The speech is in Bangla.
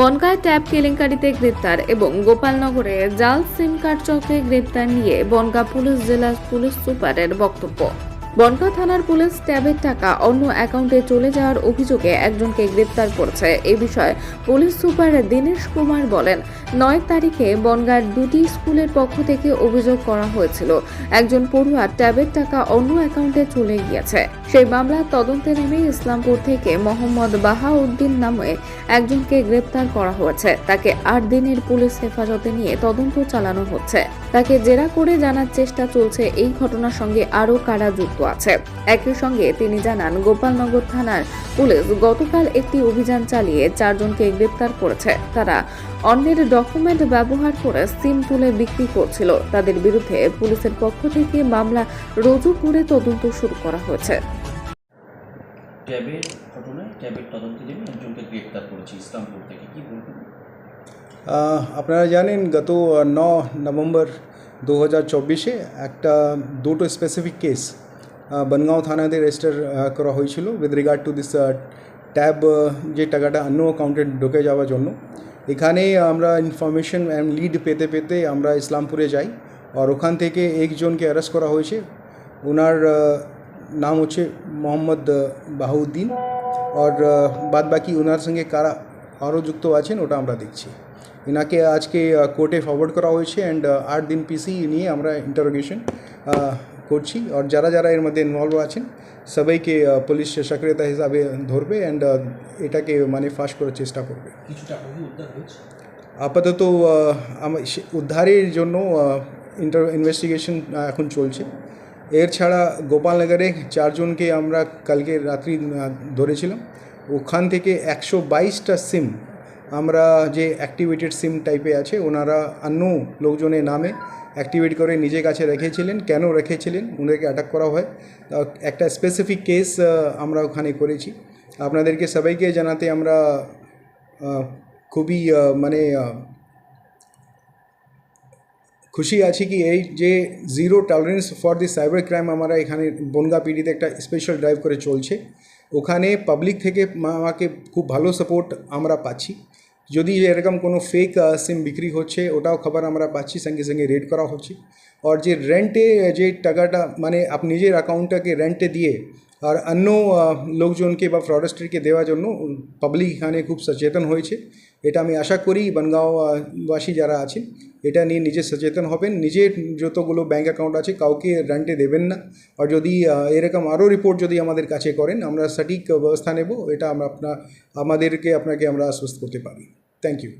বনগাঁয় ট্যাব কেলেঙ্কারিতে গ্রেপ্তার এবং গোপালনগরে জাল সিম কার্ড চক্রে গ্রেপ্তার নিয়ে বনগাঁ পুলিশ জেলা পুলিশ সুপারের বক্তব্য। বনগাঁ থানার পুলিশ ট্যাবের টাকা অন্য অ্যাকাউন্টে চলে যাওয়ার অভিযোগে একজনকে গ্রেপ্তার করেছে। এ বিষয়ে পুলিশ সুপার দীনেশ কুমার বলেন, 9 তারিখে বনগাঁর দুটি স্কুলের পক্ষ থেকে অভিযোগ করা হয়েছিল একজন পড়ুয়া ট্যাবের টাকা অন্য অ্যাকাউন্টে চলে গিয়েছে। সেই মামলার তদন্তে নেমে ইসলামপুর থেকে মোহাম্মদ বাহাউদ্দিন নামে একজনকে গ্রেপ্তার করা হয়েছে। তাকে 8 দিনের পুলিশ হেফাজতে নিয়ে তদন্ত চালানো হচ্ছে। তাকে জেরা করে জানার চেষ্টা চলছে এই ঘটনার সঙ্গে আরও কারা যুক্ত আছে। একই সঙ্গে তিনি জানান, গোপালনগর থানার পুলিশ গতকাল একটি অভিযান চালিয়ে 4 জনকে গ্রেপ্তার করেছে। তারা অন্যের ডকুমেন্ট ব্যবহার করে সিম তুলে বিক্রি করছিল। তাদের বিরুদ্ধে পুলিশের পক্ষ থেকে মামলা রুজু করে তদন্ত শুরু করা হয়েছে। ট্যাবের ঘটনায় ট্যাবের তদন্তে নেমে একজনকে গ্রেপ্তার করেছে ইসলামপুর থেকে, কি বলবেন? আপনারা জানেন গত 9 নভেম্বর 2024 একটা দুটো স্পেসিফিক কেস বনগাঁও থানাতে রেজিস্টার করা হয়েছিল with regard to this tab যে টাকাটা অন্য অ্যাকাউন্টে ঢুকে যাওয়ার জন্য। এখানে আমরা ইনফরমেশন অ্যান্ড লিড পেতে পেতে আমরা ইসলামপুরে যাই আর ওখান থেকে একজনকে অ্যারেস্ট করা হয়েছে। ওনার নাম হচ্ছে মোহাম্মদ বাহাউদ্দিন আর বাদ বাকি ওনার সঙ্গে কারা আরও যুক্ত আছেন ওটা আমরা দেখছি। ইনাকে আজকে কোর্টে ফরওয়ার্ড করা হয়েছে অ্যান্ড 8 দিন পিসি নিয়ে আমরা ইন্টারোগেশন করছি আর যারা যারা এর মধ্যে ইনভলভ আছেন সবাইকে পুলিশ সক্রিয়তা হিসাবে ধরবে অ্যান্ড এটাকে মানে ফাঁস করার চেষ্টা করবে। কিছু টাকা কি উদ্ধার হয়েছে? আপাতত উদ্ধারের জন্য ইনভেস্টিগেশন এখন চলছে। এর ছাড়া গোপালনগরে 4 জনকে আমরা কালকে রাত্রি ধরেছিলাম। ওখান থেকে 122টা সিম আমরা যে অ্যাক্টিভেটেড সিম টাইপে আছে ওনারা অন্য লোকজনের নামে অ্যাক্টিভেট করে নিজের কাছে রেখেছিলেন। কেন রেখেছিলেন ওদেরকে অ্যাটাক করা হয়, একটা স্পেসিফিক কেস আমরা ওখানে করেছি। আপনাদেরকে সবাইকে জানাতে আমরা খুবই মানে খুশি আছি কি এই যে zero tolerance for the cyber crime আমরা এখানে বনগাঁ পিডিতে একটা স্পেশাল ড্রাইভ করে চলছে। ওখানে পাবলিক থেকে আমাকে খুব ভালো সাপোর্ট আমরা পাচ্ছি। যদি এরকম কোনো ফেক সিম বিক্রি হচ্ছে ওটাও খবর আমরা পাচ্ছি, সঙ্গে সঙ্গে রেড করা হচ্ছে। আর যে রেন্টে যে টাকাটা মানে আপনি নিজের অ্যাকাউন্টটাকে রেন্টে দিয়ে আর অন্য লোকজনকে বা ফ্রডস্টারকে দেওয়ার জন্য পাবলিক এখানে খুব সচেতন হয়েছে। এটা আমি আশা করি বনগাঁওবাসী যারা আছেন এটা নিয়ে নিজে সচেতন হবেন। নিজের যতগুলো ব্যাঙ্ক অ্যাকাউন্ট আছে কাউকে রেন্টে দেবেন না। আর যদি এরকম আরও রিপোর্ট যদি আমাদের কাছে করেন আমরা সঠিক ব্যবস্থা নেব। এটা আমরা আপনাকে আমরা আশ্বস্ত করতে পারি। Thank you.